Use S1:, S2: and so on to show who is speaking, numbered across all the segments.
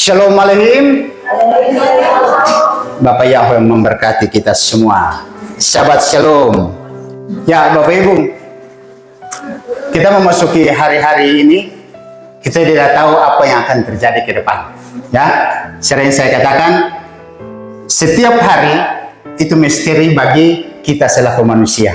S1: Shalom Aleihim. Bapak Yahweh memberkati kita semua. Shabbat Shalom. Ya Bapak Ibu, kita memasuki hari-hari ini, kita tidak tahu apa yang akan terjadi ke depan. Ya, sering saya katakan, setiap hari itu misteri bagi kita selaku manusia.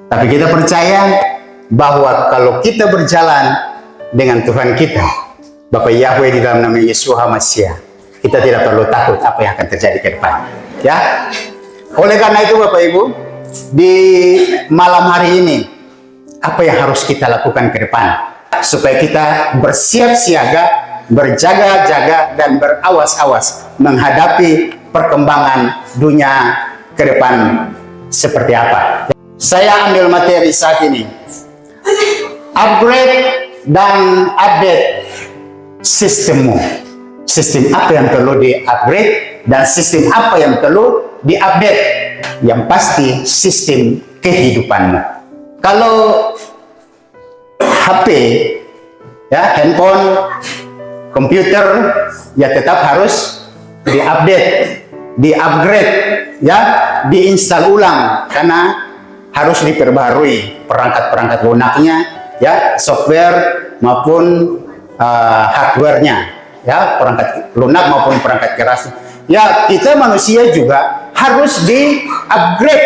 S1: Tapi kita percaya bahwa kalau kita berjalan dengan Tuhan kita, Bapak Yahweh di dalam nama Yesus HaMashiach, kita tidak perlu takut apa yang akan terjadi ke depan. Ya, oleh karena itu Bapak Ibu, di malam hari ini, apa yang harus kita lakukan ke depan supaya kita bersiap siaga, berjaga-jaga dan berawas-awas menghadapi perkembangan dunia ke depan seperti apa. Saya ambil materi saat ini, upgrade dan update sistemmu. Sistem apa yang perlu di-upgrade dan sistem apa yang perlu di-update. Yang pasti sistem kehidupanmu. Kalau HP, ya, handphone, komputer, ya tetap harus di-update, di-upgrade, ya, diinstal ulang karena harus diperbarui perangkat-perangkat lunaknya, ya, software maupun hardware-nya, ya, perangkat lunak maupun perangkat keras. Ya, kita manusia juga harus di-upgrade,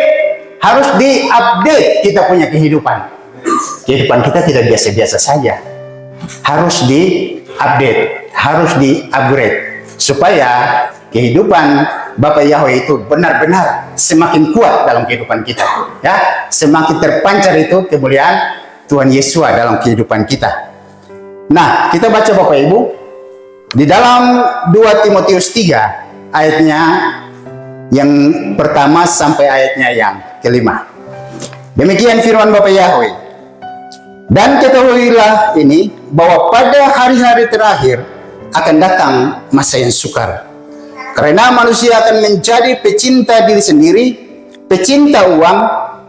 S1: harus di-update kita punya kehidupan. Kehidupan kita tidak biasa-biasa saja. Harus di-update, harus di-upgrade supaya kehidupan Bapak Yahweh itu benar-benar semakin kuat dalam kehidupan kita. Ya, semakin terpancar itu kemuliaan Tuhan Yesus dalam kehidupan kita. Nah, kita baca Bapak Ibu di dalam 2 Timotius 3 ayatnya yang pertama sampai ayatnya yang kelima. Demikian firman Bapak Yahweh. Dan ketahuilah ini bahwa pada hari-hari terakhir akan datang masa yang sukar. Karena manusia akan menjadi pecinta diri sendiri, pecinta uang,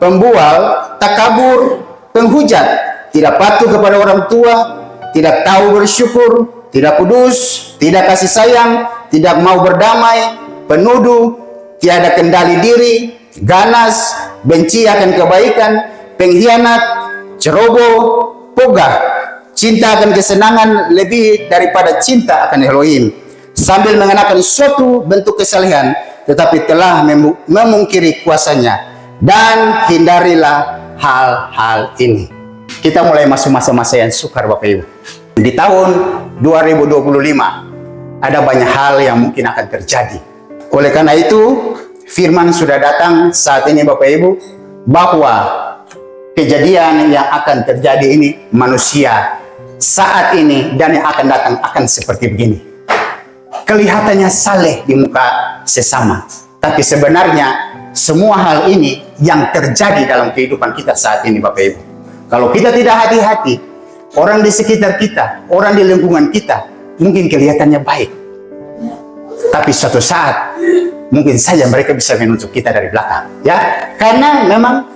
S1: pembual, takabur, penghujat, tidak patuh kepada orang tua, tidak tahu bersyukur, tidak kudus, tidak kasih sayang, tidak mau berdamai, penuduh, tiada kendali diri, ganas, benci akan kebaikan, pengkhianat, ceroboh, pogah, cinta akan kesenangan lebih daripada cinta akan Elohim, sambil mengenakan suatu bentuk kesalehan, tetapi telah memungkiri kuasanya, dan hindarilah hal-hal ini. Kita mulai masuk masa-masa yang sukar Bapak Ibu. Di tahun 2025 ada banyak hal yang mungkin akan terjadi. Oleh karena itu, firman sudah datang saat ini Bapak Ibu, bahwa kejadian yang akan terjadi ini manusia saat ini dan yang akan datang akan seperti begini. Kelihatannya saleh di muka sesama, tapi sebenarnya semua hal ini yang terjadi dalam kehidupan kita saat ini Bapak Ibu. Kalau kita tidak hati-hati, orang di sekitar kita, orang di lingkungan kita, mungkin kelihatannya baik. Tapi suatu saat, mungkin saja mereka bisa menunjuk kita dari belakang. Ya, karena memang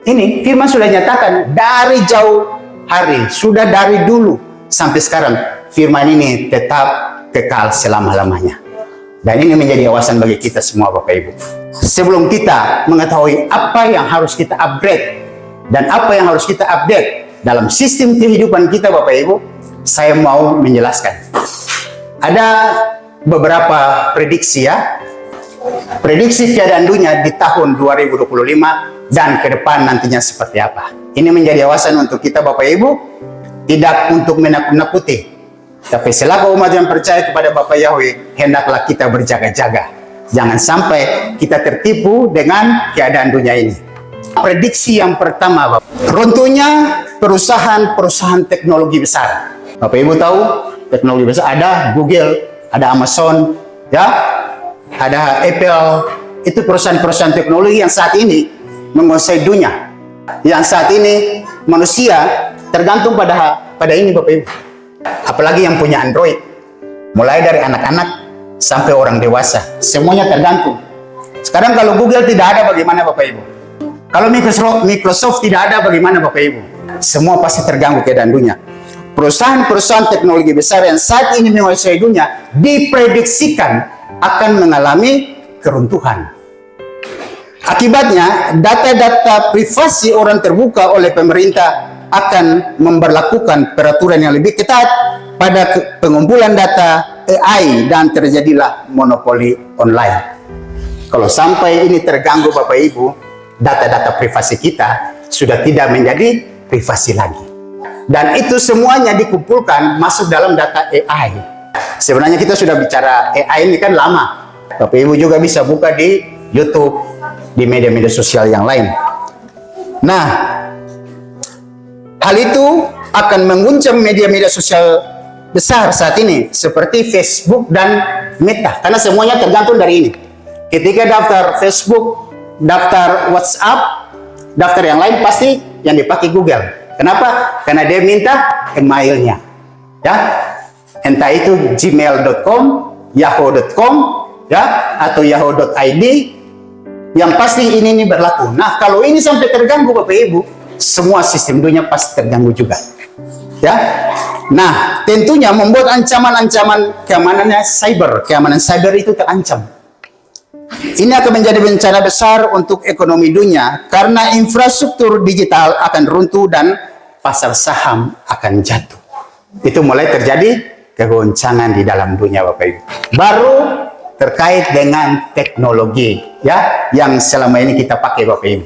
S1: ini firman sudah nyatakan dari jauh hari, sudah dari dulu sampai sekarang, firman ini tetap kekal selama-lamanya. Dan ini menjadi awasan bagi kita semua Bapak Ibu. Sebelum kita mengetahui apa yang harus kita upgrade dan apa yang harus kita update dalam sistem kehidupan kita Bapak Ibu, saya mau menjelaskan. Ada beberapa prediksi, ya. Prediksi keadaan dunia di tahun 2025 dan ke depan nantinya seperti apa. Ini menjadi awasan untuk kita Bapak Ibu, tidak untuk menakut-nakuti. Tapi selaku umat yang percaya kepada Bapak Yahweh, hendaklah kita berjaga-jaga. Jangan sampai kita tertipu dengan keadaan dunia ini. Prediksi yang pertama, Bapak, runtuhnya perusahaan-perusahaan teknologi besar. Bapak Ibu tahu, teknologi besar ada Google, ada Amazon, ya, ada Apple. Itu perusahaan-perusahaan teknologi yang saat ini menguasai dunia. Yang saat ini manusia tergantung pada ini Bapak Ibu. Apalagi yang punya Android, mulai dari anak-anak sampai orang dewasa, semuanya tergantung. Sekarang kalau Google tidak ada, bagaimana Bapak Ibu? Kalau Microsoft tidak ada, bagaimana Bapak Ibu? Semua pasti terganggu keadaan dunia. perusahaan-perusahaan teknologi besar yang saat ini menguasai dunia diprediksikan akan mengalami keruntuhan. Akibatnya, data-data privasi orang terbuka oleh pemerintah akan memberlakukan peraturan yang lebih ketat pada pengumpulan data AI dan terjadilah monopoli online. Kalau sampai ini terganggu Bapak Ibu, data-data privasi kita sudah tidak menjadi privasi lagi. Dan itu semuanya dikumpulkan masuk dalam data AI. Sebenarnya kita sudah bicara AI ini kan lama. Bapak Ibu juga bisa buka di YouTube, di media-media sosial yang lain. Nah, hal itu akan mengguncang media-media sosial besar saat ini seperti Facebook dan Meta, karena semuanya tergantung dari ini. Ketika daftar Facebook, daftar WhatsApp, daftar yang lain pasti yang dipakai Google. Kenapa? Karena dia minta emailnya, ya, entah itu gmail.com, yahoo.com, ya, atau yahoo.id. Yang pasti ini berlaku. Nah, kalau ini sampai terganggu Bapak Ibu, semua sistem dunia pasti terganggu juga. Ya. Nah, tentunya membuat ancaman-ancaman keamanan cyber itu terancam. Ini akan menjadi bencana besar untuk ekonomi dunia karena infrastruktur digital akan runtuh dan pasar saham akan jatuh. Itu mulai terjadi kegoncangan di dalam dunia Bapak Ibu. Baru terkait dengan teknologi, ya, yang selama ini kita pakai Bapak Ibu.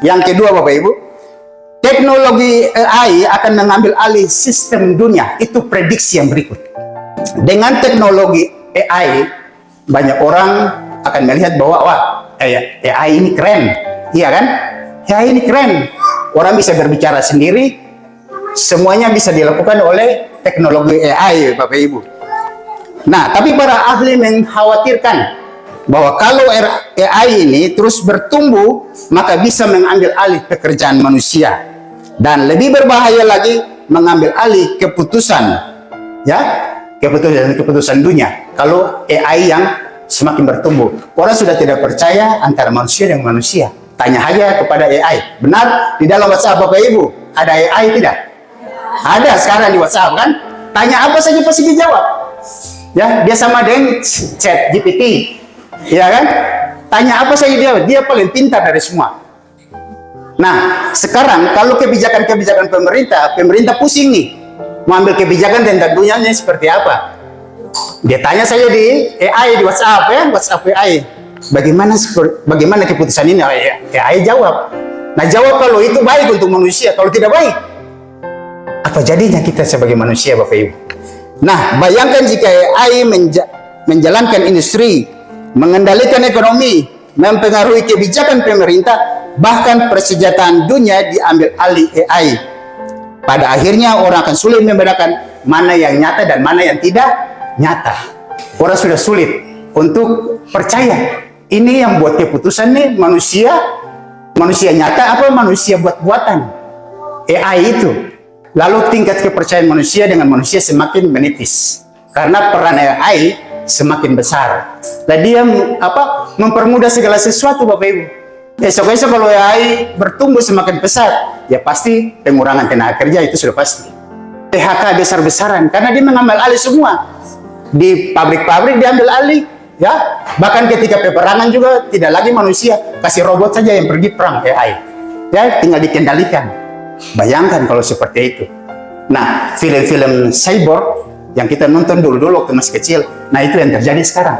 S1: Yang kedua Bapak Ibu, teknologi AI akan mengambil alih sistem dunia. Itu prediksi yang berikut. Dengan teknologi AI, banyak orang akan melihat bahwa wah, AI ini keren, iya kan? AI ini keren. Orang bisa berbicara sendiri, semuanya bisa dilakukan oleh teknologi AI, Bapak Ibu. Nah, tapi para ahli mengkhawatirkan bahwa kalau AI ini terus bertumbuh, maka bisa mengambil alih pekerjaan manusia. Dan lebih berbahaya lagi, mengambil alih keputusan, ya, keputusan dunia. Kalau AI yang semakin bertumbuh, orang sudah tidak percaya antara manusia dengan manusia. Tanya aja kepada AI. Benar, di dalam WhatsApp Bapak Ibu ada AI tidak? Ada sekarang di WhatsApp kan? Tanya apa saja pasti dijawab. Ya, dia sama dengan chat GPT, ya kan? Tanya apa saja dia paling pintar dari semua. Nah, sekarang kalau kebijakan-kebijakan pemerintah pusing nih, mau ambil kebijakan tentang dunianya seperti apa? Dia tanya saja di AI, di WhatsApp, ya, WhatsApp AI. Bagaimana keputusan ini? AI jawab. Nah, jawab kalau itu baik untuk manusia, kalau tidak baik, apa jadinya kita sebagai manusia, Bapak Ibu? Nah, bayangkan jika AI menjalankan industri, mengendalikan ekonomi, mempengaruhi kebijakan pemerintah, bahkan persenjataan dunia diambil alih AI. Pada akhirnya orang akan sulit membedakan mana yang nyata dan mana yang tidak nyata. Orang sudah sulit untuk percaya. Ini yang buat keputusan nih manusia nyata apa manusia buat-buatan? AI itu. Lalu tingkat kepercayaan manusia dengan manusia semakin menipis karena peran AI semakin besar. Dan dia mempermudah segala sesuatu Bapak Ibu. Esok-esok kalau AI bertumbuh semakin pesat, ya pasti pengurangan tenaga kerja itu sudah pasti. PHK besar-besaran karena dia mengambil alih semua. Di pabrik-pabrik diambil alih, ya. Bahkan ketika peperangan juga tidak lagi manusia, kasih robot saja yang pergi perang AI. Ya, tinggal dikendalikan. Bayangkan kalau seperti itu. Nah, film-film cyber yang kita nonton dulu-dulu waktu masih kecil, nah itu yang terjadi sekarang.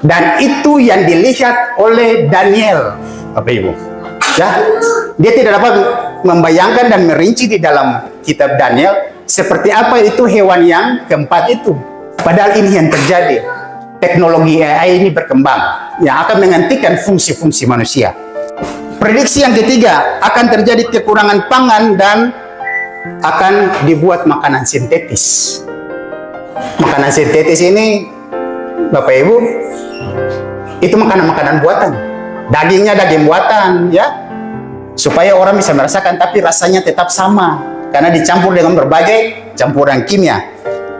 S1: Dan itu yang dilihat oleh Daniel, Bapak Ibu. Ya, dia tidak dapat membayangkan dan merinci di dalam kitab Daniel seperti apa itu hewan yang keempat itu. Padahal ini yang terjadi. Teknologi AI ini berkembang yang akan menggantikan fungsi-fungsi manusia. Prediksi yang ketiga, akan terjadi kekurangan pangan dan akan dibuat makanan sintetis. Makanan sintetis ini, Bapak Ibu, itu makanan-makanan buatan. Dagingnya daging buatan, ya. Supaya orang bisa merasakan, tapi rasanya tetap sama. Karena dicampur dengan berbagai campuran kimia.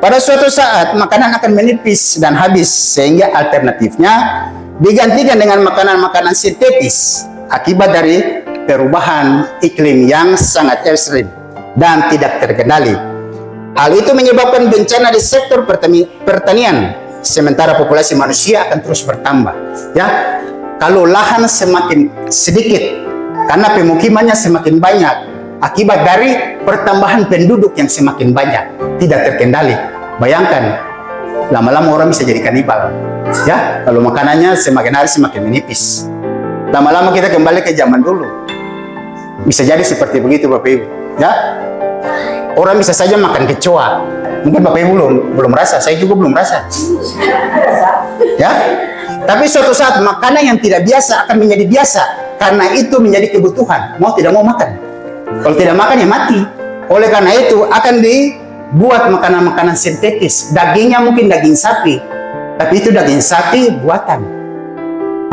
S1: Pada suatu saat, makanan akan menipis dan habis. Sehingga alternatifnya digantikan dengan makanan-makanan sintetis. Akibat dari perubahan iklim yang sangat ekstrim dan tidak terkendali. Hal itu menyebabkan bencana di sektor pertanian, sementara populasi manusia akan terus bertambah. Ya, kalau lahan semakin sedikit karena pemukimannya semakin banyak akibat dari pertambahan penduduk yang semakin banyak, tidak terkendali. Bayangkan, lama-lama orang bisa jadi kanibal. Ya, kalau makanannya semakin hari semakin menipis. Lama-lama kita kembali ke zaman dulu. Bisa jadi seperti begitu Bapak Ibu. Ya, orang bisa saja makan kecoa. Mungkin Bapak Ibu belum rasa, saya juga belum rasa. Ya, tapi suatu saat makanan yang tidak biasa akan menjadi biasa karena itu menjadi kebutuhan. Mau tidak mau makan. Kalau tidak makan ya mati. Oleh karena itu akan dibuat makanan-makanan sintetis. Dagingnya mungkin daging sapi, tapi itu daging sapi buatan.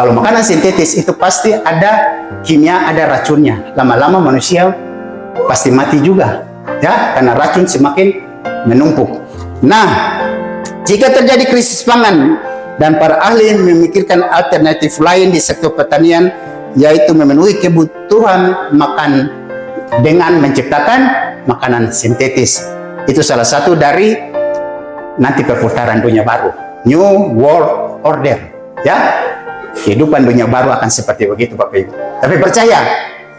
S1: Kalau makanan sintetis itu pasti ada kimia, ada racunnya. Lama-lama manusia pasti mati juga. Ya, karena racun semakin menumpuk. Nah, jika terjadi krisis pangan dan para ahli memikirkan alternatif lain di sektor pertanian, yaitu memenuhi kebutuhan makan dengan menciptakan makanan sintetis. Itu salah satu dari nanti perputaran dunia baru, New World Order. Ya, kehidupan dunia baru akan seperti begitu Bapak Ibu. Tapi percaya,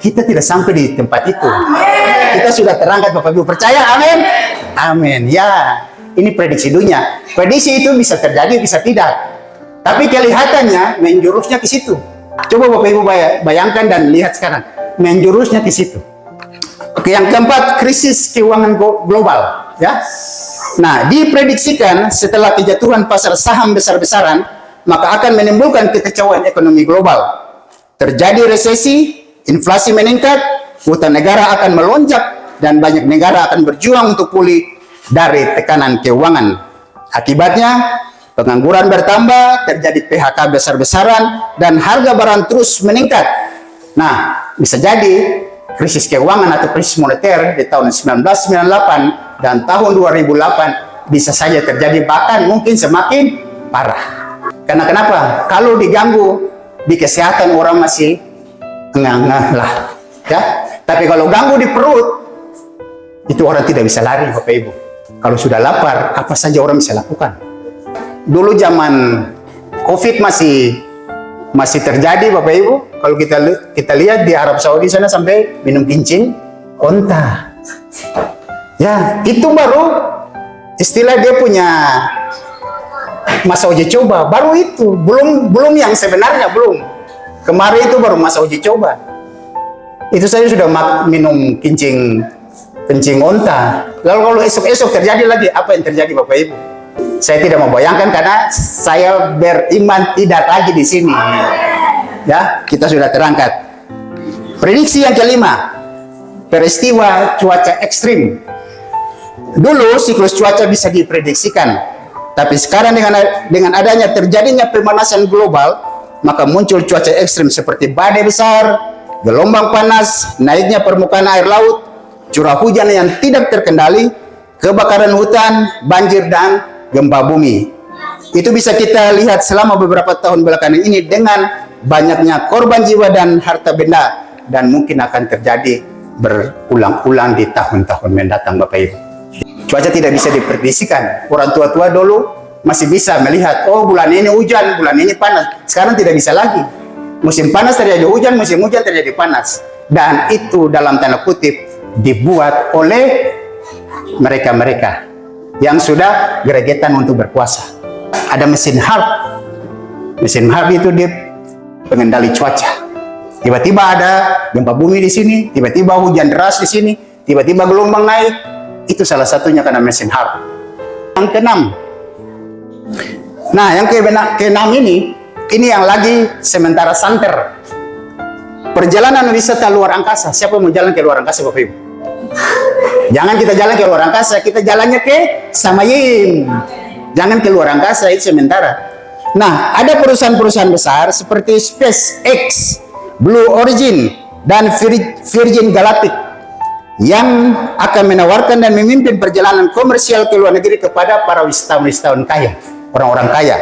S1: kita tidak sampai di tempat itu. Kita sudah terangkat Bapak Ibu. Percaya, amin? Amin. Ya, ini prediksi dunia. Prediksi itu bisa terjadi, bisa tidak. Tapi kelihatannya menjurusnya ke situ. Coba Bapak Ibu bayangkan dan lihat sekarang. Menjurusnya ke situ. Oke, yang keempat, krisis keuangan global. Ya. Nah, diprediksikan setelah kejatuhan pasar saham besar-besaran, maka akan menimbulkan kekacauan ekonomi global. Terjadi resesi, inflasi meningkat, utang negara akan melonjak, dan banyak negara akan berjuang untuk pulih dari tekanan keuangan. Akibatnya, pengangguran bertambah, terjadi PHK besar-besaran, dan harga barang terus meningkat. Nah, bisa jadi krisis keuangan atau krisis moneter di tahun 1998 dan tahun 2008 bisa saja terjadi, bahkan mungkin semakin parah. Karena kenapa? Kalau diganggu di kesehatan orang masih ngeh-ngeh lah. Ya? Tapi kalau ganggu di perut, itu orang tidak bisa lari Bapak Ibu. Kalau sudah lapar, apa saja orang bisa lakukan. Dulu zaman COVID masih terjadi Bapak Ibu. Kalau kita lihat di Arab Saudi sana sampai minum kincing onta. Ya, itu baru istilah dia punya masa uji coba. Baru itu, belum yang sebenarnya belum. Kemarin itu baru masa uji coba. Itu saya sudah minum kencing onta. Lalu kalau esok-esok terjadi lagi, apa yang terjadi Bapak Ibu? Saya tidak mau bayangkan karena saya beriman tidak lagi di sini. Ya, kita sudah terangkat. Prediksi yang kelima, peristiwa cuaca ekstrim. Dulu siklus cuaca bisa diprediksikan, tapi sekarang dengan adanya terjadinya pemanasan global, maka muncul cuaca ekstrim seperti badai besar, gelombang panas, naiknya permukaan air laut, curah hujan yang tidak terkendali, kebakaran hutan, banjir, dan gempa bumi. Itu bisa kita lihat selama beberapa tahun belakangan ini dengan banyaknya korban jiwa dan harta benda, dan mungkin akan terjadi berulang-ulang di tahun-tahun mendatang Bapak Ibu. Cuaca tidak bisa diprediksikan. Orang tua-tua dulu masih bisa melihat, oh bulan ini hujan, bulan ini panas. Sekarang tidak bisa lagi. Musim panas terjadi hujan, musim hujan terjadi panas. Dan itu dalam tanda kutip dibuat oleh mereka-mereka yang sudah gregetan untuk berkuasa. Ada mesin HARP. Mesin HARP itu dia pengendali cuaca. Tiba-tiba ada gempa bumi di sini, tiba-tiba hujan deras di sini, tiba-tiba gelombang naik. Itu salah satunya karena mesin HARP. Yang keenam. Nah, yang keenam ini yang lagi sementara santer. Perjalanan wisata luar angkasa. Siapa mau jalan ke luar angkasa Bapak Ibu? Jangan kita jalan ke luar angkasa, kita jalannya ke Samayim. Jangan ke luar angkasa, itu sementara. Nah, ada perusahaan-perusahaan besar seperti SpaceX, Blue Origin, dan Virgin Galactic yang akan menawarkan dan memimpin perjalanan komersial ke luar negeri kepada para wisatawan kaya, orang-orang kaya.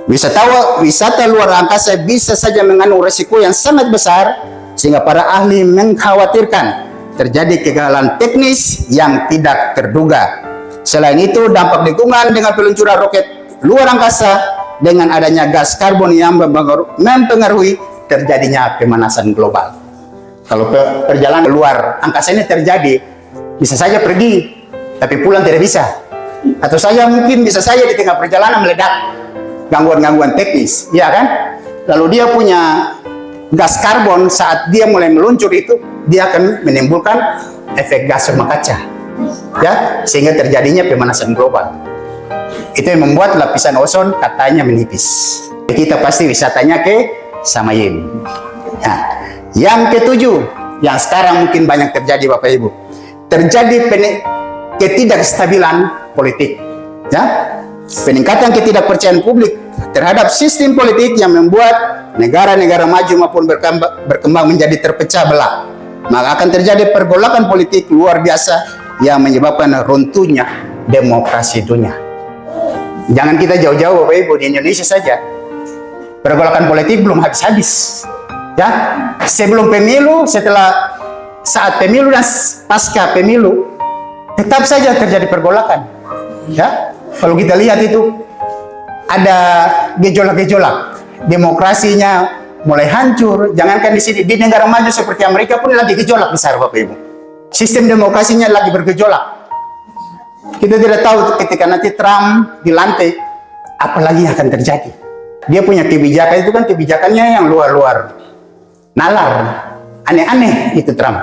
S1: Wisata luar angkasa bisa saja mengandung resiko yang sangat besar, sehingga para ahli mengkhawatirkan terjadi kegagalan teknis yang tidak terduga. Selain itu, dampak lingkungan dengan peluncuran roket luar angkasa dengan adanya gas karbon yang mempengaruhi terjadinya pemanasan global. Kalau perjalanan luar angkasa ini terjadi, bisa saja pergi, tapi pulang tidak bisa. Atau saja mungkin bisa saja di tengah perjalanan meledak, gangguan-gangguan teknis, ya kan? Lalu dia punya gas karbon, saat dia mulai meluncur itu, dia akan menimbulkan efek gas rumah kaca, ya, sehingga terjadinya pemanasan global. Itu yang membuat lapisan ozon katanya menipis. Kita pasti wisatanya ke Samayim. Nah, yang ketujuh, yang sekarang mungkin banyak terjadi Bapak Ibu, terjadi ketidakstabilan politik, ya, peningkatan ketidakpercayaan publik terhadap sistem politik yang membuat negara-negara maju maupun berkembang menjadi terpecah belah. Maka akan terjadi pergolakan politik luar biasa yang menyebabkan runtuhnya demokrasi dunia. Jangan kita jauh-jauh Bapak Ibu, di Indonesia saja pergolakan politik belum habis-habis. Ya, sebelum pemilu, setelah saat pemilu dan pasca pemilu, tetap saja terjadi pergolakan. Ya, kalau kita lihat itu ada gejolak-gejolak, demokrasinya mulai hancur. Jangankan di sini, di negara maju seperti Amerika pun lagi gejolak besar Bapak Ibu. Sistem demokrasinya lagi bergejolak. Kita tidak tahu ketika nanti Trump dilantik, apalagi yang akan terjadi. Dia punya kebijakan itu kan kebijakannya yang luar-luar nalar, aneh-aneh itu Trump.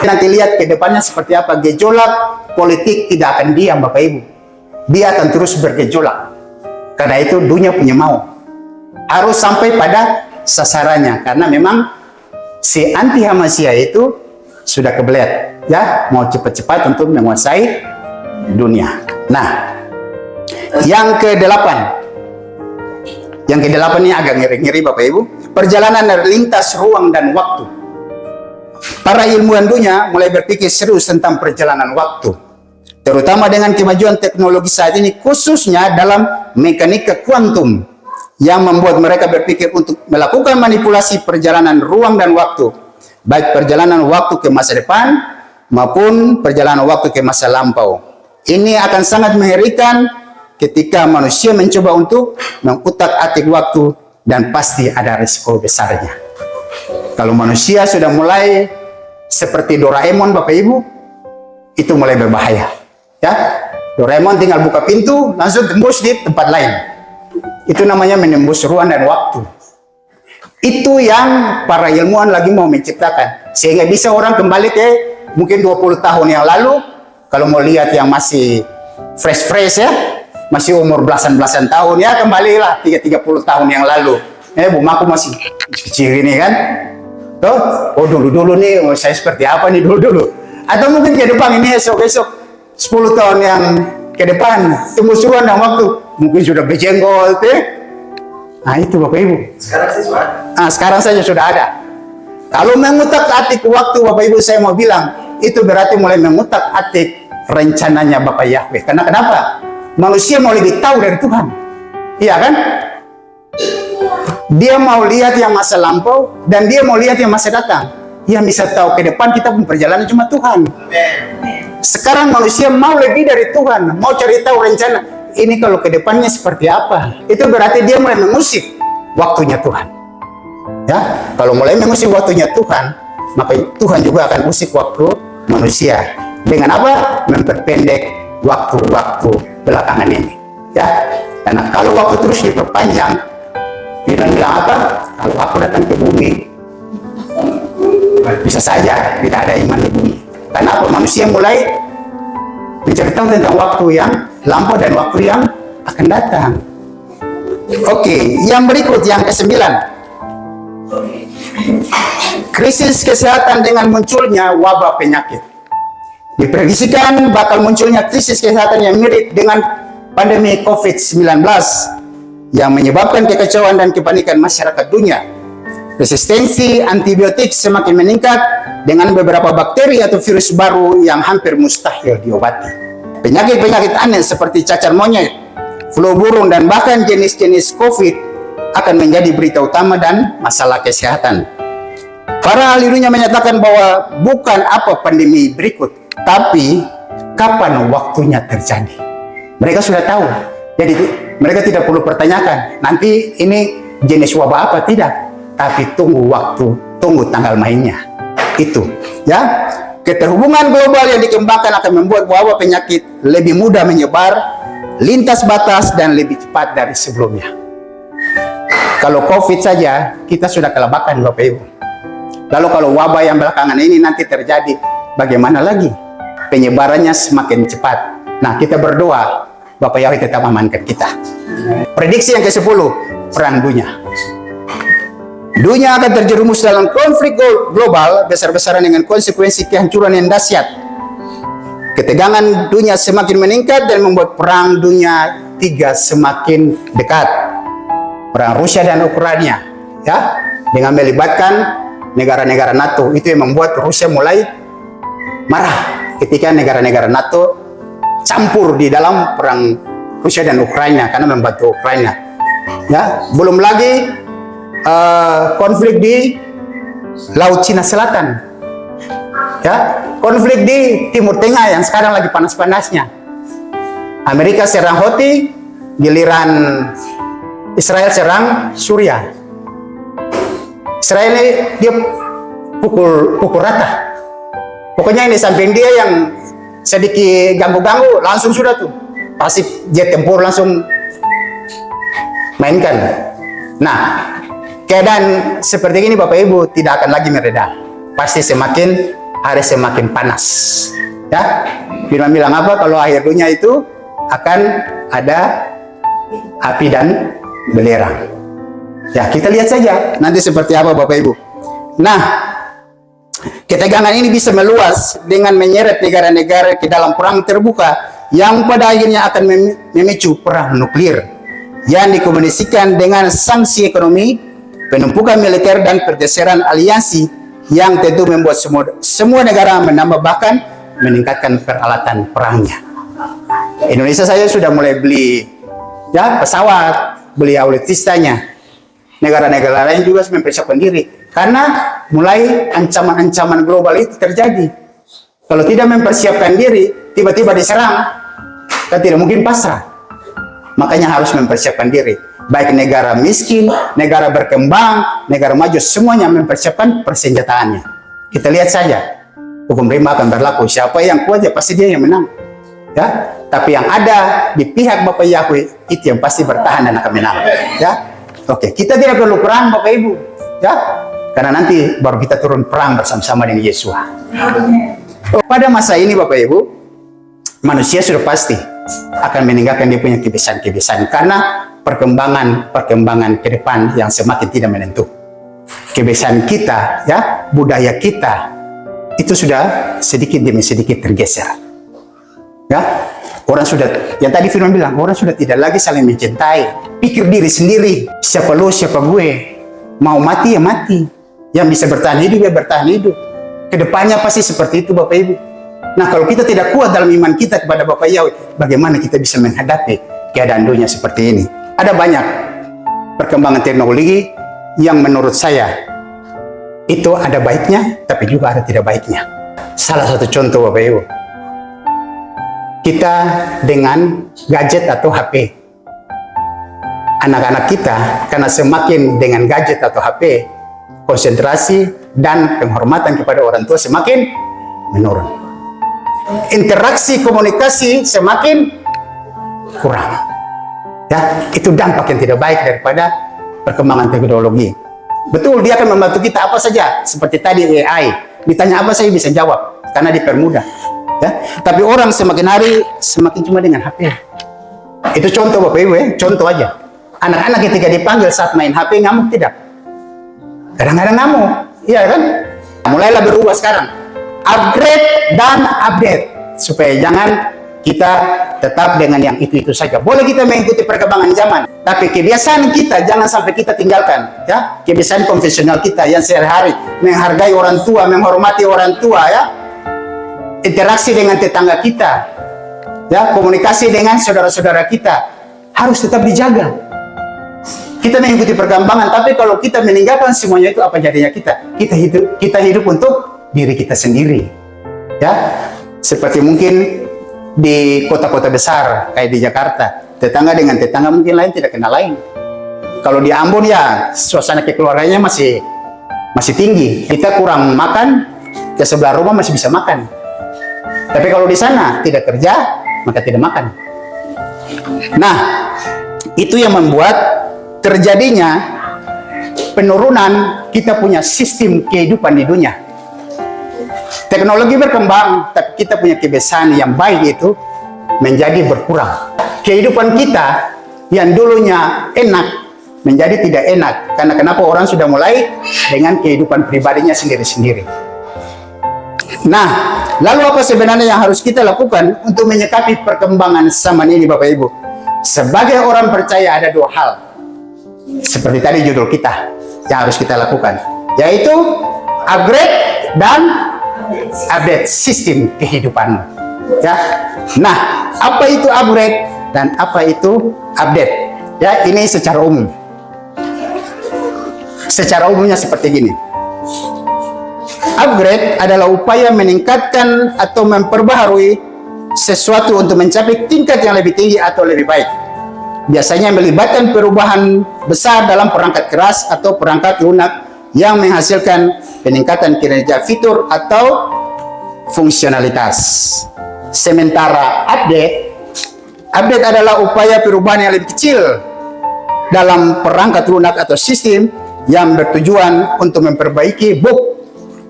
S1: Nanti lihat ke depannya seperti apa. Gejolak politik tidak akan diam Bapak Ibu. Dia akan terus bergejolak. Karena itu dunia punya mau. Harus sampai pada sasarannya. Karena memang si anti Hamasiyah itu sudah kebelet, ya, mau cepat-cepat untuk menguasai dunia. Nah, yang ke-8. Yang ke-8 ini agak ngeri-ngeri Bapak Ibu. Perjalanan lintas ruang dan waktu. Para ilmuwan dunia mulai berpikir serius tentang perjalanan waktu. Terutama dengan kemajuan teknologi saat ini, khususnya dalam mekanika kuantum, yang membuat mereka berpikir untuk melakukan manipulasi perjalanan ruang dan waktu. Baik perjalanan waktu ke masa depan, maupun perjalanan waktu ke masa lampau. Ini akan sangat mengerikan ketika manusia mencoba untuk mengutak-atik waktu, dan pasti ada risiko besarnya. Kalau manusia sudah mulai seperti Doraemon Bapak Ibu, itu mulai berbahaya. Ya, Doraemon tinggal buka pintu, langsung tembus di tempat lain. Itu namanya menembus ruang dan waktu. Itu yang para ilmuwan lagi mau menciptakan. Sehingga bisa orang kembali ke mungkin 20 tahun yang lalu. Kalau mau lihat yang masih fresh-fresh ya, masih umur belasan-belasan tahun ya, kembalilah 30 tahun yang lalu. Bumaku masih kecil ini kan. Tuh, oh dulu-dulu nih, saya seperti apa nih dulu-dulu. Atau mungkin ke depan ini esok-esok 10 tahun yang ke depan, tembus ruang dan waktu, mungkin sudah berjenggot ya. Nah itu Bapak Ibu. Sekarang sih sudah. Nah, sekarang saja sudah ada. Kalau mengutak-atik waktu Bapak Ibu, saya mau bilang, itu berarti mulai mengutak-atik rencananya Bapak Yahweh. Karena kenapa? Manusia mau lebih tahu dari Tuhan. Iya kan? Dia mau lihat yang masa lampau, dan dia mau lihat yang masa datang. Yang bisa tahu ke depan kita pun perjalanan cuma Tuhan. Sekarang manusia mau lebih dari Tuhan, mau cari tahu rencana. Ini kalau ke depannya seperti apa? Itu berarti dia mulai mengusik waktunya Tuhan. Ya, kalau mulai mengusik waktunya Tuhan, maka Tuhan juga akan usik waktu manusia. Dengan apa? Memperpendek waktu-waktu belakangan ini. Ya, karena kalau waktu terus diperpanjang, dia bilang apa? Kalau aku datang ke bumi, bisa saja tidak ada iman di bumi. Karena apa? Manusia mulai menceritakan tentang waktu yang lampau dan waktu yang akan datang. Oke, yang berikut, yang ke-9. Krisis kesehatan dengan munculnya wabah penyakit. Diprediksikan bakal munculnya krisis kesehatan yang mirip dengan pandemi COVID-19 yang menyebabkan kekacauan dan kepanikan masyarakat dunia. Resistensi antibiotik semakin meningkat dengan beberapa bakteri atau virus baru yang hampir mustahil diobati. Penyakit-penyakit aneh seperti cacar monyet, flu burung, dan bahkan jenis-jenis COVID akan menjadi berita utama dan masalah kesehatan. Para ahli dunia menyatakan bahwa bukan apa pandemi berikut, tapi kapan waktunya terjadi. Mereka sudah tahu. Jadi mereka tidak perlu pertanyakan, nanti ini jenis wabah apa, tidak. Tapi tunggu waktu, tunggu tanggal mainnya. Itu, ya. Keterhubungan global yang dikembangkan akan membuat wabah penyakit lebih mudah menyebar, lintas batas, dan lebih cepat dari sebelumnya. Kalau COVID saja, kita sudah kelabakan, Bapak Ibu. Lalu kalau wabah yang belakangan ini nanti terjadi, bagaimana lagi? Penyebarannya semakin cepat. Nah, kita berdoa, Bapak Yahweh tetap amankan kita. Prediksi yang ke-10, perang dunia. Dunia akan terjerumus dalam konflik global besar-besaran dengan konsekuensi kehancuran yang dahsyat. Ketegangan dunia semakin meningkat dan membuat perang dunia 3 semakin dekat. Perang Rusia dan Ukraina, ya, dengan melibatkan negara-negara NATO. Itu yang membuat Rusia mulai marah ketika negara-negara NATO campur di dalam perang Rusia dan Ukraina karena membantu Ukraina. Ya, belum lagi konflik di Laut Cina Selatan, ya, konflik di Timur Tengah yang sekarang lagi panas-panasnya. Amerika serang Houthi, giliran Israel serang Suriah. Israel ini dia pukul rata. Pokoknya ini samping dia yang sedikit ganggu-ganggu langsung sudah tuh pasti jet tempur langsung mainkan. Nah, keadaan seperti ini Bapak Ibu tidak akan lagi mereda. Pasti semakin hari semakin panas. Ya, Firman bilang apa? Kalau akhir dunia itu akan ada api dan belerang. Ya, kita lihat saja nanti seperti apa Bapak Ibu. Nah, ketegangan ini bisa meluas dengan menyeret negara-negara ke dalam perang terbuka yang pada akhirnya akan memicu perang nuklir yang dikombinasikan dengan sanksi ekonomi, penumpukan militer, dan pergeseran aliansi yang tentu membuat semua negara menambah bahkan meningkatkan peralatan perangnya. Indonesia saja sudah mulai beli ya pesawat, beli alutsistanya. Negara-negara lain juga mempersiapkan diri karena mulai ancaman-ancaman global itu terjadi. Kalau tidak mempersiapkan diri, tiba-tiba diserang, kan tidak mungkin pasrah. Makanya harus mempersiapkan diri. Baik negara miskin, negara berkembang, negara maju, semuanya mempersiapkan persenjataannya. Kita lihat saja, hukum rimba akan berlaku. Siapa yang kuat ya pasti dia yang menang. Ya, tapi yang ada di pihak Bapak Yahweh itu yang pasti bertahan dan akan menang. Ya, oke, kita tidak perlu perang Bapak Ibu. Ya, karena nanti baru kita turun perang bersama-sama dengan Yesus. Pada masa ini Bapak Ibu, manusia sudah pasti akan meninggalkan dia punya kebiasaan-kebiasaan karena perkembangan ke depan yang semakin tidak menentu. Kebiasaan kita, ya, budaya kita itu sudah sedikit demi sedikit tergeser. Ya, orang sudah, yang tadi Firman bilang, orang sudah tidak lagi saling mencintai, pikir diri sendiri, siapa lu, siapa gue, mau mati ya mati, yang bisa bertahan hidup ya bertahan hidup. Kedepannya pasti seperti itu Bapak Ibu. Nah, kalau kita tidak kuat dalam iman kita kepada Bapak Yahweh, bagaimana kita bisa menghadapi keadaan dunia seperti ini? Ada banyak perkembangan teknologi yang menurut saya itu ada baiknya, tapi juga ada tidak baiknya. Salah satu contoh Bapak Ibu, kita dengan gadget atau HP. Anak-anak kita karena semakin dengan gadget atau HP, konsentrasi dan penghormatan kepada orang tua semakin menurun. Interaksi komunikasi semakin kurang. Ya, itu dampak yang tidak baik daripada perkembangan teknologi. Betul, dia akan membantu kita apa saja, seperti tadi AI. Ditanya apa saja bisa jawab karena dipermudah. Ya, tapi orang semakin hari semakin cuma dengan HP. Itu contoh Bapak Ibu ya, contoh aja. Anak-anak ketika dipanggil saat main HP ngamuk tidak? Kadang-kadang ngamuk, iya kan? Mulailah berubah sekarang. Upgrade dan update supaya jangan kita tetap dengan yang itu-itu saja. Boleh kita mengikuti perkembangan zaman, tapi kebiasaan kita jangan sampai kita tinggalkan. Ya, kebiasaan konvensional kita yang sehari-hari menghargai orang tua, menghormati orang tua, ya, interaksi dengan tetangga kita, ya, komunikasi dengan saudara-saudara kita harus tetap dijaga. Kita mengikuti perkembangan, tapi kalau kita meninggalkan semuanya itu, apa jadinya kita? Kita hidup untuk diri kita sendiri. Ya, seperti mungkin di kota-kota besar kayak di Jakarta, tetangga dengan tetangga mungkin lain tidak kenal lain. Kalau di Ambon ya suasana kekeluarganya masih tinggi. Kita kurang makan, ke sebelah rumah masih bisa makan. Tapi kalau di sana tidak kerja, maka tidak makan. Nah, itu yang membuat terjadinya penurunan kita punya sistem kehidupan di dunia. Teknologi berkembang, tapi kita punya kebiasaan yang baik itu menjadi berkurang. Kehidupan kita yang dulunya enak menjadi tidak enak. Karena kenapa? Orang sudah mulai dengan kehidupan pribadinya sendiri-sendiri. Nah, lalu apa sebenarnya yang harus kita lakukan untuk menyikapi perkembangan zaman ini, Bapak Ibu? Sebagai orang percaya ada dua hal. Seperti tadi judul kita yang harus kita lakukan, yaitu upgrade dan update sistem kehidupan. Ya, nah, apa itu upgrade dan apa itu update? Ya, ini secara umum. Secara umumnya seperti gini. Upgrade adalah upaya meningkatkan atau memperbaharui sesuatu untuk mencapai tingkat yang lebih tinggi atau lebih baik. Biasanya melibatkan perubahan besar dalam perangkat keras atau perangkat lunak yang menghasilkan peningkatan kinerja fitur atau fungsionalitas. Sementara update adalah upaya perubahan yang lebih kecil dalam perangkat lunak atau sistem yang bertujuan untuk memperbaiki bug,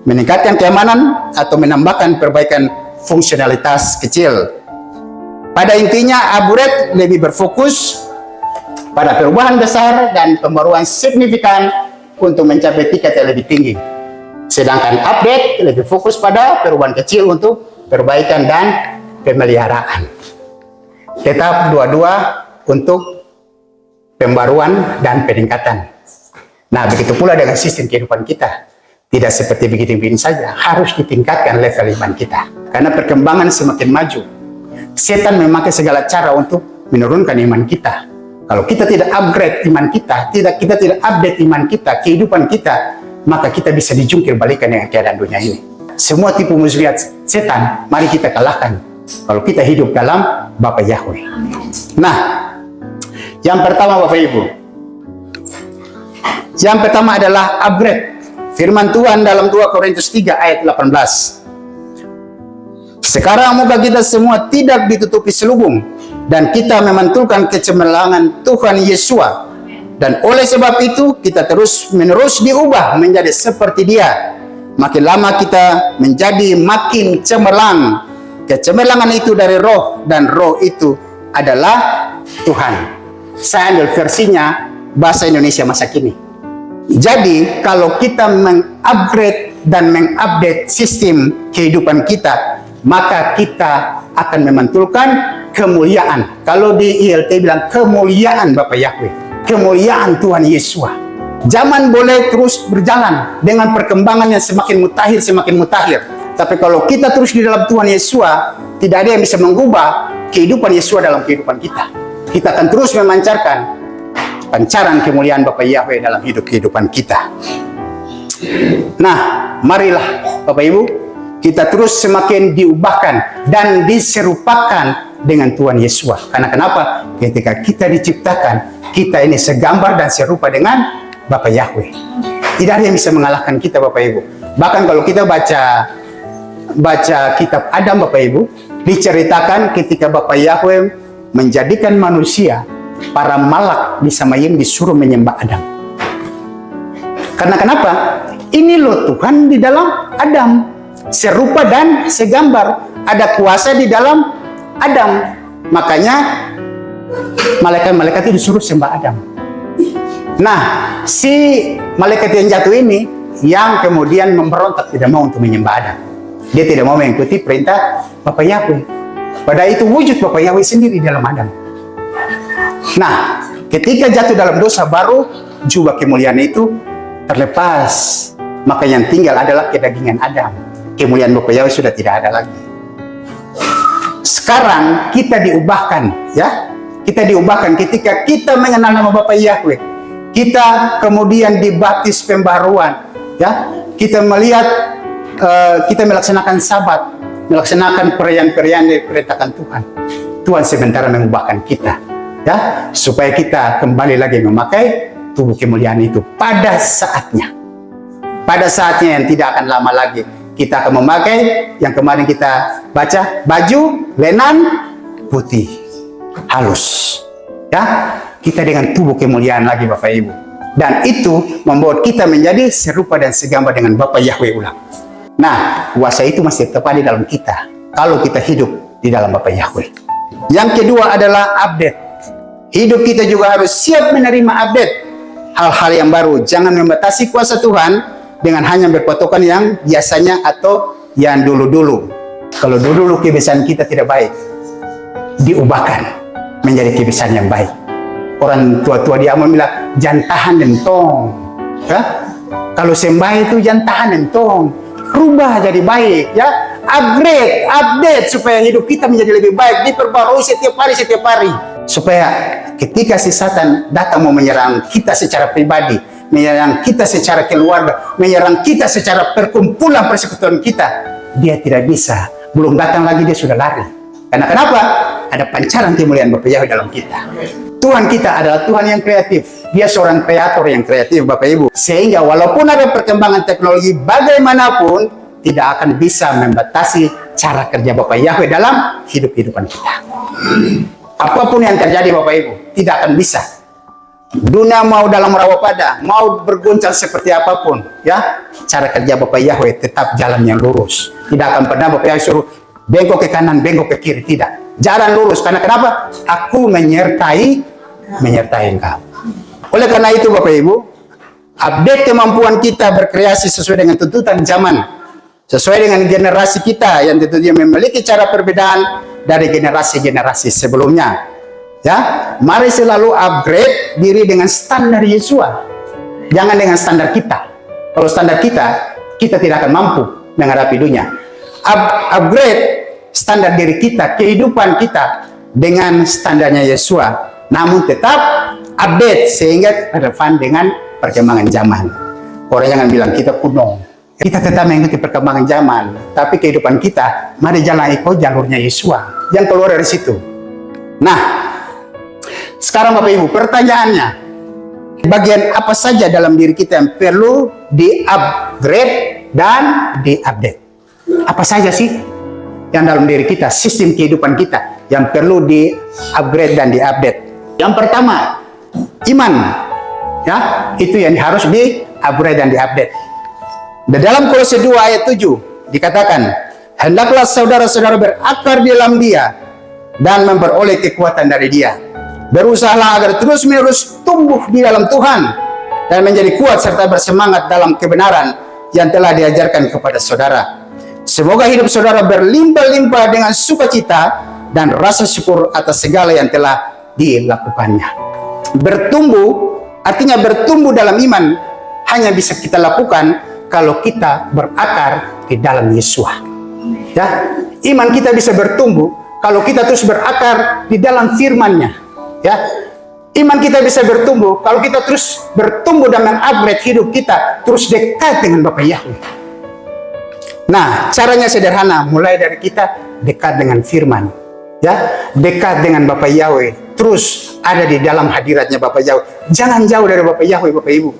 S1: meningkatkan keamanan atau menambahkan perbaikan fungsionalitas kecil. Pada intinya, upgrade lebih berfokus pada perubahan besar dan pembaruan signifikan untuk mencapai tingkat yang lebih tinggi. Sedangkan update lebih fokus pada perubahan kecil untuk perbaikan dan pemeliharaan. Tetap dua-dua untuk pembaruan dan peningkatan. Nah, begitu pula dengan sistem kehidupan kita. Tidak seperti begini-begini saja, harus ditingkatkan level iman kita. Karena perkembangan semakin maju. Setan memakai segala cara untuk menurunkan iman kita. Kalau kita tidak upgrade iman kita, kita tidak update iman kita, kehidupan kita, maka kita bisa dijungkir balikan dengan keadaan dunia ini. Semua tipu muslihat setan, mari kita kalahkan. Kalau kita hidup dalam Bapa Yahweh. Nah, yang pertama Bapak Ibu. Yang pertama adalah upgrade. Firman Tuhan dalam 2 Korintus 3 ayat 18. Sekarang moga kita semua tidak ditutupi selubung dan kita memantulkan kecemerlangan Tuhan Yesus. Dan oleh sebab itu kita terus-menerus diubah menjadi seperti Dia. Makin lama kita menjadi makin cemerlang. Kecemerlangan itu dari roh dan roh itu adalah Tuhan. Saya ambil versinya bahasa Indonesia masa kini. Jadi kalau kita mengupgrade dan mengupdate sistem kehidupan kita, maka kita akan memantulkan kemuliaan. Kalau di ILT bilang kemuliaan Bapa Yahweh, kemuliaan Tuhan Yesus. Zaman boleh terus berjalan dengan perkembangan yang semakin mutakhir. Tapi kalau kita terus di dalam Tuhan Yesus, tidak ada yang bisa mengubah kehidupan Yesus dalam kehidupan kita. Kita akan terus memancarkan pancaran kemuliaan Bapa Yahweh dalam kehidupan kita. Nah, marilah Bapak Ibu, kita terus semakin diubahkan dan diserupakan dengan Tuhan Yesus. Karena kenapa? Ketika kita diciptakan, kita ini segambar dan serupa dengan Bapa Yahweh. Tidak ada yang bisa mengalahkan kita Bapak Ibu. Bahkan kalau kita baca kitab Adam Bapak Ibu, diceritakan ketika Bapa Yahweh menjadikan manusia, para malak di Samayim disuruh menyembah Adam. Karena kenapa? Ini loh Tuhan di dalam Adam, serupa dan segambar, ada kuasa di dalam Adam. Makanya malaikat-malaikat itu disuruh sembah Adam. Nah, si malaikat yang jatuh ini yang kemudian memberontak, tidak mau untuk menyembah Adam. Dia tidak mau mengikuti perintah Bapa Yahweh. Padahal itu wujud Bapa Yahweh sendiri dalam Adam. Nah, ketika jatuh dalam dosa, baru jubah kemuliaan itu terlepas. Maka yang tinggal adalah kedagingan Adam. Kemuliaan Bapa Yahweh sudah tidak ada lagi. Sekarang kita diubahkan, ya. Kita diubahkan ketika kita mengenal nama Bapa Yahweh. kita kemudian dibaptis pembaharuan, ya. Kita melihat, kita melaksanakan Sabat, melaksanakan perayaan-perayaan yang diperintahkan Tuhan. Tuhan sementara mengubahkan kita, ya, supaya kita kembali lagi memakai tubuh kemuliaan itu pada saatnya. Pada saatnya yang tidak akan lama lagi, kita akan memakai yang kemarin kita baca, baju lenan putih halus, ya. Kita dengan tubuh kemuliaan lagi, Bapak Ibu, dan itu membuat kita menjadi serupa dan segambar dengan Bapa Yahweh ulang. Nah, kuasa itu masih tetap ada dalam kita kalau kita hidup di dalam Bapa Yahweh. Yang kedua adalah update. Hidup kita juga harus siap menerima update hal-hal yang baru. Jangan membatasi kuasa Tuhan dengan hanya berpatokan yang biasanya atau yang dulu-dulu. Kalau dulu-dulu kebiasaan kita tidak baik, diubahkan menjadi kebiasaan yang baik. Orang tua-tua di Amon bilang, jangan tahan entong, ya? Kalau sembah itu jangan tahan entong, rubah jadi baik, ya. Update supaya hidup kita menjadi lebih baik, diperbarui setiap hari, supaya ketika si Satan datang mau menyerang kita secara pribadi, menyerang kita secara keluarga, menyerang kita secara perkumpulan persekutuan kita, dia tidak bisa. Belum datang lagi dia sudah lari. Karena kenapa? Ada pancaran kemuliaan Bapa Yahweh dalam kita. Tuhan kita adalah Tuhan yang kreatif. Dia seorang kreator yang kreatif, Bapak Ibu. Sehingga walaupun ada perkembangan teknologi bagaimanapun, tidak akan bisa membatasi cara kerja Bapa Yahweh dalam hidup-hidupan kita. Apapun yang terjadi, Bapak Ibu, tidak akan bisa. Dunia mau dalam rawa pada, mau berguncang seperti apapun, ya, cara kerja Bapa Yahweh tetap jalan yang lurus. Tidak akan pernah Bapa Yahweh suruh bengkok ke kanan, bengkok ke kiri, tidak. Jalan lurus. Karena kenapa? Aku menyertai engkau. Oleh karena itu, Bapak Ibu, update kemampuan kita berkreasi sesuai dengan tuntutan zaman, sesuai dengan generasi kita yang tentunya memiliki cara perbedaan dari generasi-generasi sebelumnya. Ya, mari selalu upgrade diri dengan standar Yesua, jangan dengan standar kita. Kalau standar kita tidak akan mampu menghadapi dunia. Upgrade standar diri kita, kehidupan kita dengan standarnya Yesua, namun tetap update sehingga relevan dengan perkembangan zaman. Orang jangan bilang kita kuno. Kita tetap mengikuti perkembangan zaman, tapi kehidupan kita mari jalan ikut jalurnya Yesua, yang keluar dari situ. Nah, sekarang Bapak Ibu, pertanyaannya, bagian apa saja dalam diri kita yang perlu di-upgrade dan di-update? Apa saja sih yang dalam diri kita, sistem kehidupan kita yang perlu di-upgrade dan di-update? Yang pertama, iman. Ya, itu yang harus di-upgrade dan di-update. Dan dalam Kolose 2 ayat 7 dikatakan, hendaklah saudara-saudara berakar di dalam Dia dan memperoleh kekuatan dari Dia. Berusahalah agar terus-menerus tumbuh di dalam Tuhan dan menjadi kuat serta bersemangat dalam kebenaran yang telah diajarkan kepada saudara. Semoga hidup saudara berlimpah-limpah dengan sukacita dan rasa syukur atas segala yang telah dilakukannya. Bertumbuh, artinya bertumbuh dalam iman, hanya bisa kita lakukan kalau kita berakar di dalam Yesua. Ya, iman kita bisa bertumbuh kalau kita terus berakar di dalam firman-Nya. Ya, iman kita bisa bertumbuh kalau kita terus bertumbuh dengan upgrade hidup kita, terus dekat dengan Bapa Yahweh. Nah, caranya sederhana, mulai dari kita dekat dengan firman, ya, dekat dengan Bapa Yahweh, terus ada di dalam hadiratnya Bapa Yahweh. Jangan jauh dari Bapa Yahweh, Bapak Ibu.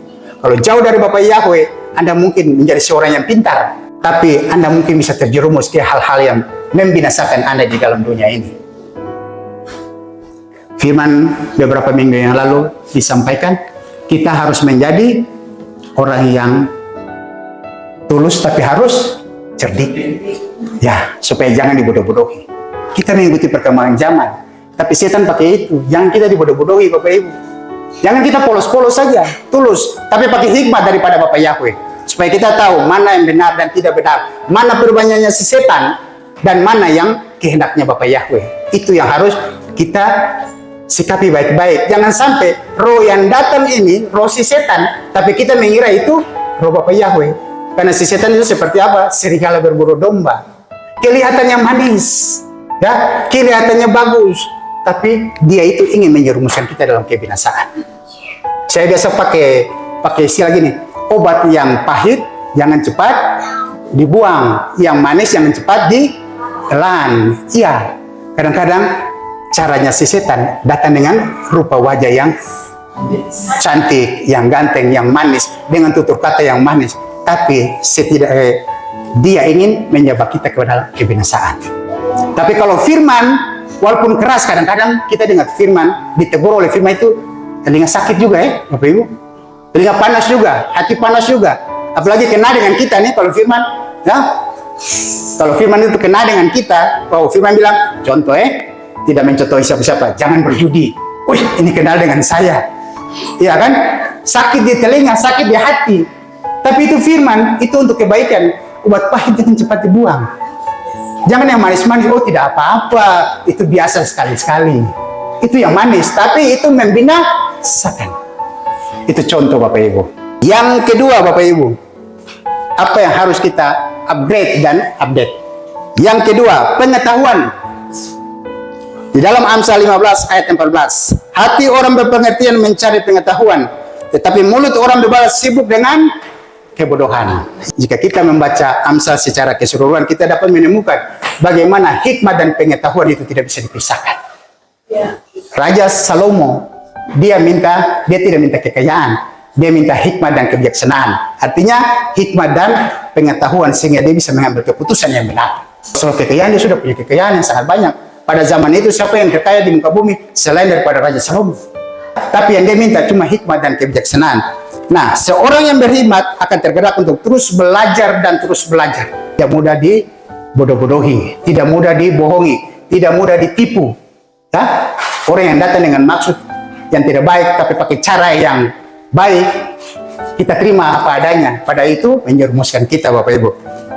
S1: Kalau jauh dari Bapa Yahweh, Anda mungkin menjadi seorang yang pintar, tapi Anda mungkin bisa terjerumus ke hal-hal yang membinasakan Anda di dalam dunia ini. Firman beberapa minggu yang lalu disampaikan, kita harus menjadi orang yang tulus tapi harus cerdik. Ya, supaya jangan dibodoh-bodohi. Kita mengikuti perkembangan zaman, tapi setan pakai itu. Jangan kita dibodoh-bodohi, Bapak Ibu. Jangan kita polos-polos saja, tulus, tapi pakai hikmat daripada Bapa Yahweh. Supaya kita tahu mana yang benar dan tidak benar, mana perubahannya si setan dan mana yang kehendaknya Bapa Yahweh. Itu yang harus kita sikapi baik-baik. Jangan sampai roh yang datang ini roh si setan, tapi kita mengira itu roh Bapa Yahweh. Karena si setan itu seperti apa? Serigala berburu domba. Kelihatannya manis, ya, kelihatannya bagus, tapi dia itu ingin menjerumuskan kita dalam kebinasaan. Saya biasa pakai istilah gini, obat yang pahit jangan cepat dibuang, yang manis jangan cepat ditelan. Iya, kadang-kadang caranya si setan datang dengan rupa wajah yang cantik, yang ganteng, yang manis, dengan tutur kata yang manis, tapi dia ingin menjebak kita kepada kebinasaan. Tapi kalau firman, walaupun keras, kadang-kadang kita dengar firman, ditegur oleh firman itu, telinga sakit juga ya, Bapak Ibu. Telinga panas juga, hati panas juga. Apalagi kena dengan kita nih, kalau firman, ya. Kalau firman itu kena dengan kita, kalau firman bilang, contoh tidak mencontohi siapa-siapa, jangan berjudi. Wih, ini kenal dengan saya. Iya kan? Sakit di telinga, sakit di hati. Tapi itu firman, itu untuk kebaikan. Obat pahit jangan cepat dibuang. Jangan yang manis-manis, oh tidak apa-apa, itu biasa sekali-sekali. Itu yang manis, tapi itu membinasakan. Itu contoh Bapak Ibu. Yang kedua Bapak Ibu, apa yang harus kita upgrade dan update? Yang kedua, pengetahuan. Di dalam Amsal 15 ayat 14, hati orang berpengertian mencari pengetahuan, tetapi mulut orang berbalas sibuk dengan kebodohan. Jika kita membaca Amsal secara keseluruhan, kita dapat menemukan bagaimana hikmat dan pengetahuan itu tidak bisa dipisahkan. Raja Salomo, dia tidak minta kekayaan, dia minta hikmat dan kebijaksanaan. Artinya hikmat dan pengetahuan sehingga dia bisa mengambil keputusan yang benar. Soal kekayaan, dia sudah punya kekayaan yang sangat banyak. Pada zaman itu siapa yang terkaya di muka bumi selain daripada Raja Salomo? Tapi yang dia minta cuma hikmat dan kebijaksanaan. Nah, seorang yang berhikmat akan tergerak untuk terus belajar dan terus belajar. Tidak mudah dibodoh-bodohi, tidak mudah dibohongi, tidak mudah ditipu. Ya? Orang yang datang dengan maksud yang tidak baik tapi pakai cara yang baik, kita terima apa adanya. Pada itu menjerumuskan kita Bapak Ibu.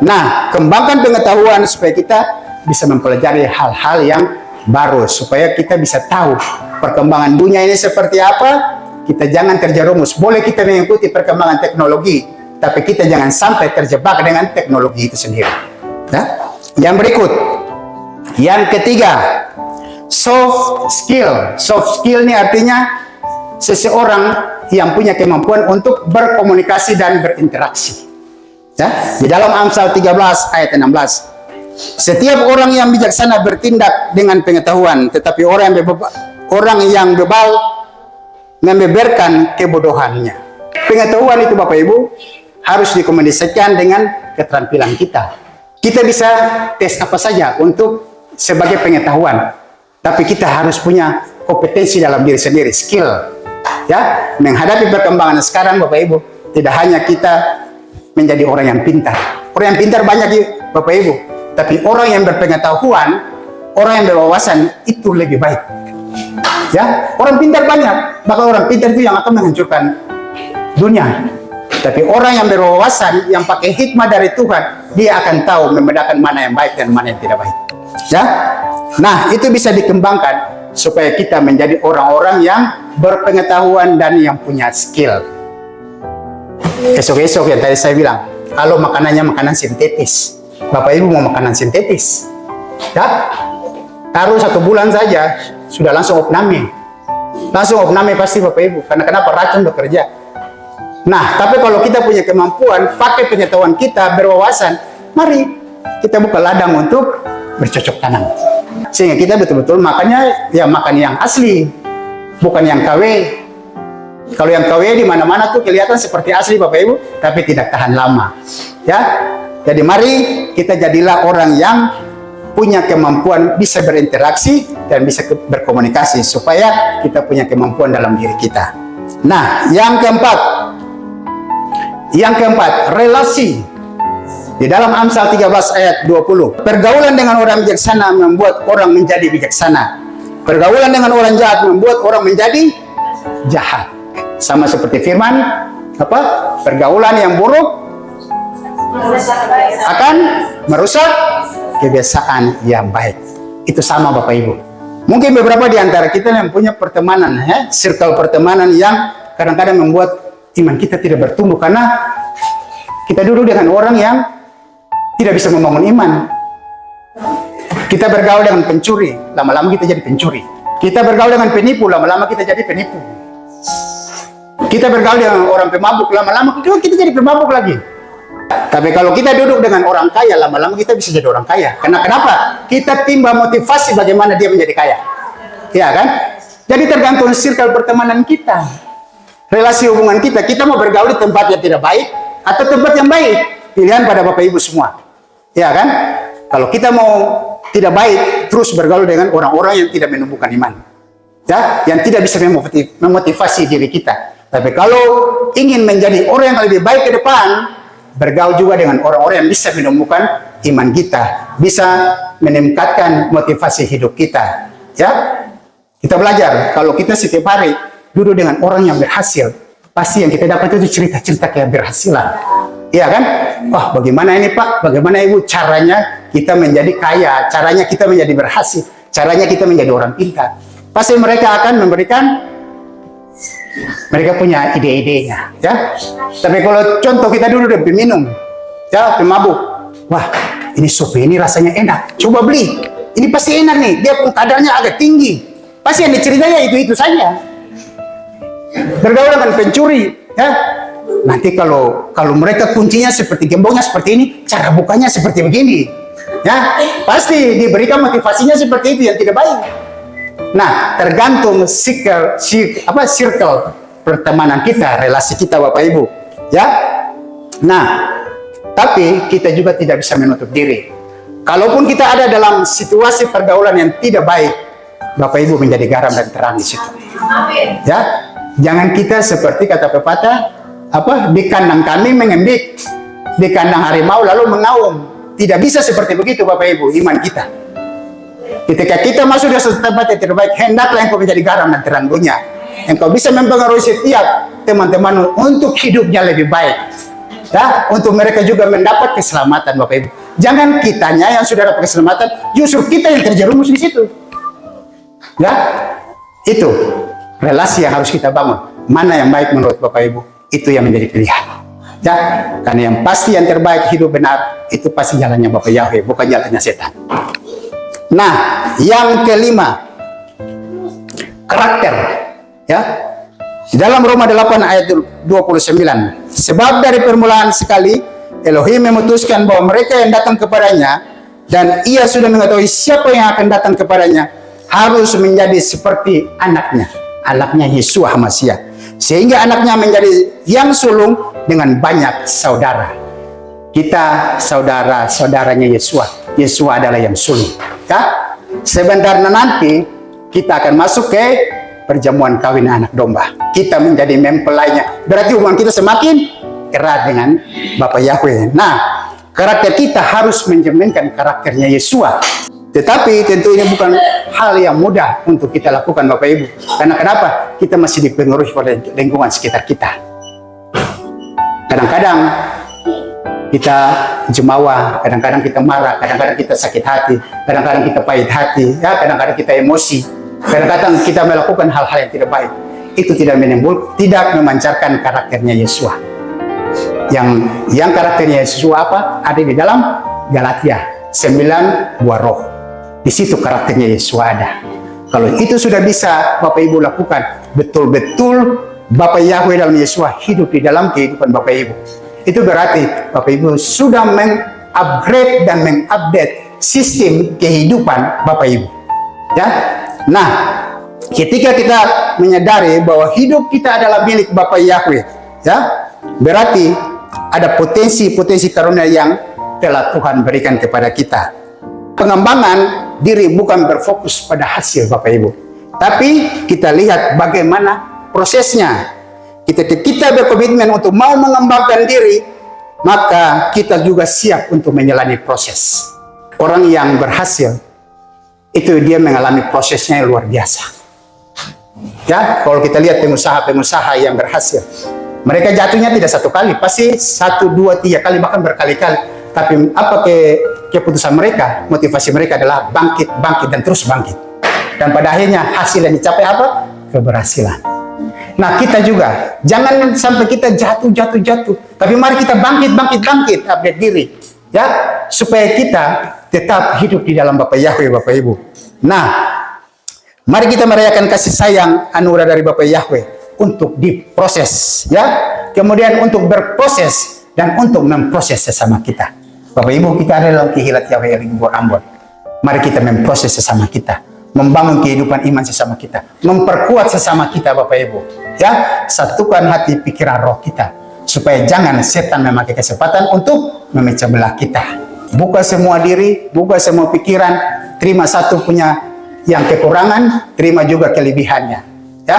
S1: Nah, kembangkan pengetahuan supaya kita bisa mempelajari hal-hal yang baru, supaya kita bisa tahu perkembangan dunia ini seperti apa. Kita jangan terjerumus. Boleh kita mengikuti perkembangan teknologi, tapi kita jangan sampai terjebak dengan teknologi itu sendiri. Nah, yang berikut, yang ketiga, soft skill. Soft skill ini artinya seseorang yang punya kemampuan untuk berkomunikasi dan berinteraksi. Ya, di dalam Amsal 13 ayat 16. Setiap orang yang bijaksana bertindak dengan pengetahuan, tetapi orang yang bebal membeberkan kebodohannya. Pengetahuan itu Bapak Ibu harus dikomunikasikan dengan keterampilan kita. Kita bisa tes apa saja untuk sebagai pengetahuan, tapi kita harus punya kompetensi dalam diri sendiri, skill. Ya, menghadapi perkembangan sekarang Bapak Ibu, tidak hanya kita menjadi orang yang pintar. Orang yang pintar banyak Bapak Ibu, tapi orang yang berpengetahuan, orang yang berwawasan itu lebih baik. Ya, orang pintar banyak, bahkan orang pintar itu yang akan menghancurkan dunia. Tapi orang yang berwawasan, yang pakai hikmah dari Tuhan, dia akan tahu membedakan mana yang baik dan mana yang tidak baik. Ya, nah itu bisa dikembangkan supaya kita menjadi orang-orang yang berpengetahuan dan yang punya skill. Esok-esok yang tadi saya bilang, kalau makanannya makanan sintetis, Bapak Ibu mau makanan sintetis, ya, taruh 1 bulan saja sudah langsung opname pasti Bapak Ibu. Karena kenapa? Racun bekerja. Nah, tapi kalau kita punya kemampuan, pakai pengetahuan kita, berwawasan, mari kita buka ladang untuk bercocok tanam. Sehingga kita betul-betul makannya ya makan yang asli, bukan yang KW. Kalau yang KW di mana-mana tuh kelihatan seperti asli Bapak Ibu, tapi tidak tahan lama. Ya. Jadi mari kita jadilah orang yang punya kemampuan bisa berinteraksi dan bisa berkomunikasi supaya kita punya kemampuan dalam diri kita. Nah, yang keempat, relasi. Di dalam Amsal 13 ayat 20, pergaulan dengan orang bijaksana membuat orang menjadi bijaksana. Pergaulan dengan orang jahat membuat orang menjadi jahat. Sama seperti firman, apa? Pergaulan yang buruk akan merusak kebiasaan yang baik. Itu sama Bapak Ibu. Mungkin beberapa di antara kita yang punya pertemanan, circle pertemanan yang kadang-kadang membuat iman kita tidak bertumbuh karena kita duduk dengan orang yang tidak bisa membangun iman. Kita bergaul dengan pencuri, lama-lama kita jadi pencuri. Kita bergaul dengan penipu, lama-lama kita jadi penipu. Kita bergaul dengan orang pemabuk, lama-lama kita jadi pemabuk lagi. Tapi kalau kita duduk dengan orang kaya, lama-lama kita bisa jadi orang kaya. Karena kenapa? Kita timba motivasi bagaimana dia menjadi kaya. Ya kan? Jadi tergantung circle pertemanan kita. Relasi hubungan kita. Kita mau bergaul di tempat yang tidak baik atau tempat yang baik. Pilihan pada Bapak Ibu semua. Ya kan? Kalau kita mau tidak baik, terus bergaul dengan orang-orang yang tidak menumbuhkan iman. Ya, yang tidak bisa memotivasi diri kita. Tapi kalau ingin menjadi orang yang lebih baik ke depan, bergaul juga dengan orang-orang yang bisa menumbuhkan iman kita, bisa meningkatkan motivasi hidup kita. Ya, kita belajar kalau kita setiap hari duduk dengan orang yang berhasil, pasti yang kita dapat itu cerita-cerita keberhasilan. Iya kan? Wah, bagaimana ini Pak? Bagaimana Ibu caranya kita menjadi kaya? Caranya kita menjadi berhasil? Caranya kita menjadi orang pintar? Pasti mereka akan memberikan, mereka punya ide-idenya, ya. Tapi kalau contoh kita dulu udah minum, ya, pemabuk, wah, ini sope ini rasanya enak, coba beli, ini pasti enak nih, dia pun kadarnya agak tinggi, pasti yang diceritanya itu saja. Bergaul dengan pencuri, ya, nanti kalau mereka kuncinya seperti gembongnya seperti ini, cara bukanya seperti begini, ya, pasti diberikan motivasinya seperti itu yang tidak baik. Nah, tergantung circle pertemanan kita, relasi kita Bapak Ibu, ya. Nah, tapi kita juga tidak bisa menutup diri. Kalaupun kita ada dalam situasi pergaulan yang tidak baik, Bapak Ibu menjadi garam dan terang di situ. Ya, jangan kita seperti kata pepatah, di kandang kami mengembik, di kandang harimau lalu mengaum. Tidak bisa seperti begitu Bapak Ibu, iman kita. Ketika kita masuk ke suatu tempat yang terbaik, hendaklah engkau menjadi garam dan terang dunia. Engkau bisa mempengaruhi setiap teman-teman untuk hidupnya lebih baik. Ya, untuk mereka juga mendapat keselamatan Bapak Ibu. Jangan kitanya yang sudah dapat keselamatan, justru kita yang terjerumus di situ. Ya, itu relasi yang harus kita bangun. Mana yang baik menurut Bapak Ibu? Itu yang menjadi pilihan. Ya, karena yang pasti yang terbaik hidup benar itu pasti jalannya Bapak Yahweh, bukan jalannya setan. Nah, yang kelima, karakter. Ya, di dalam Roma 8 ayat 29, sebab dari permulaan sekali Elohim memutuskan bahwa mereka yang datang kepadanya, dan ia sudah mengetahui siapa yang akan datang kepadanya, harus menjadi seperti anaknya Yeshua HaMasyiah, sehingga anaknya menjadi yang sulung dengan banyak saudara. Kita saudara-saudaranya Yeshua adalah yang sulung. Ya, sebentar nanti kita akan masuk ke perjamuan kawin anak domba. Kita menjadi mempelainya. Berarti hubungan kita semakin erat dengan Bapak Yahweh. Nah, karakter kita harus mencerminkan karakternya Yeshua. Tetapi tentu ini bukan hal yang mudah untuk kita lakukan Bapak Ibu. Karena kenapa? Kita masih dipengaruhi oleh lingkungan sekitar kita. Kadang-kadang kita jemawa, kadang-kadang kita marah, kadang-kadang kita sakit hati, kadang-kadang kita pahit hati, ya, kadang-kadang kita emosi, kadang-kadang kita melakukan hal-hal yang tidak baik. Itu tidak memancarkan karakternya Yeshua. Yang karakternya Yeshua apa? Ada di dalam Galatia 9 buah roh. Di situ karakternya Yeshua ada. Kalau itu sudah bisa Bapak Ibu lakukan, betul-betul Bapak Yahweh dalam Yeshua hidup di dalam kehidupan Bapak Ibu. Itu berarti Bapak Ibu sudah mengupgrade dan mengupdate sistem kehidupan Bapak Ibu. Ya. Nah, ketika kita menyadari bahwa hidup kita adalah milik Bapak Yahweh, ya, berarti ada potensi-potensi karunia yang telah Tuhan berikan kepada kita. Pengembangan diri bukan berfokus pada hasil Bapak Ibu, tapi kita lihat bagaimana prosesnya. Kita berkomitmen untuk mau mengembangkan diri, maka kita juga siap untuk menjalani proses. Orang yang berhasil, itu dia mengalami prosesnya yang luar biasa. Ya, kalau kita lihat pengusaha-pengusaha yang berhasil, mereka jatuhnya tidak satu kali, pasti 1, 2, 3 kali, bahkan berkali-kali. Tapi apa keputusan mereka, motivasi mereka adalah bangkit, dan terus bangkit. Dan pada akhirnya hasil yang dicapai apa? Keberhasilan. Nah, kita juga jangan sampai kita jatuh. Tapi mari kita bangkit, update diri, ya, supaya kita tetap hidup di dalam Bapak Yahweh, Bapak Ibu. Nah, mari kita merayakan kasih sayang anugerah dari Bapak Yahweh. untuk diproses, ya. Kemudian untuk berproses dan untuk memproses sesama kita. Bapak Ibu, kita ada dalam kehilat Yahweh yang Ambon. Mari kita memproses sesama kita, membangun kehidupan iman sesama kita, memperkuat sesama kita, Bapak Ibu. Ya, satukan hati, pikiran, roh kita, supaya jangan setan memakai kesempatan untuk memecah belah kita. Buka semua diri, buka semua pikiran, terima satu punya yang kekurangan, terima juga kelebihannya. Ya,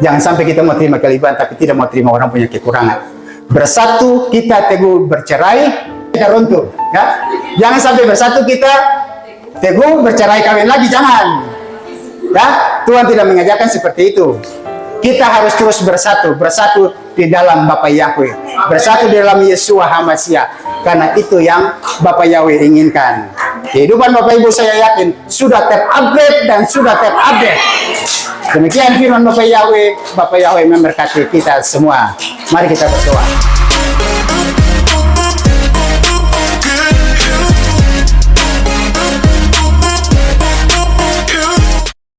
S1: jangan sampai kita mau terima kelebihan tapi tidak mau terima orang punya kekurangan. Bersatu kita teguh, bercerai kita runtuh. Ya, jangan sampai bersatu kita teguh, bercerai kawin lagi, jangan. Ya, Tuhan tidak mengajarkan seperti itu. Kita harus terus bersatu di dalam Bapa Yahweh, bersatu di dalam Yesua HaMasiah, karena itu yang Bapa Yahweh inginkan. Kehidupan Bapak Ibu saya yakin sudah terupgrade dan sudah terupdate. Demikian firman Bapak Yahweh memberkati kita semua. Mari kita berdoa.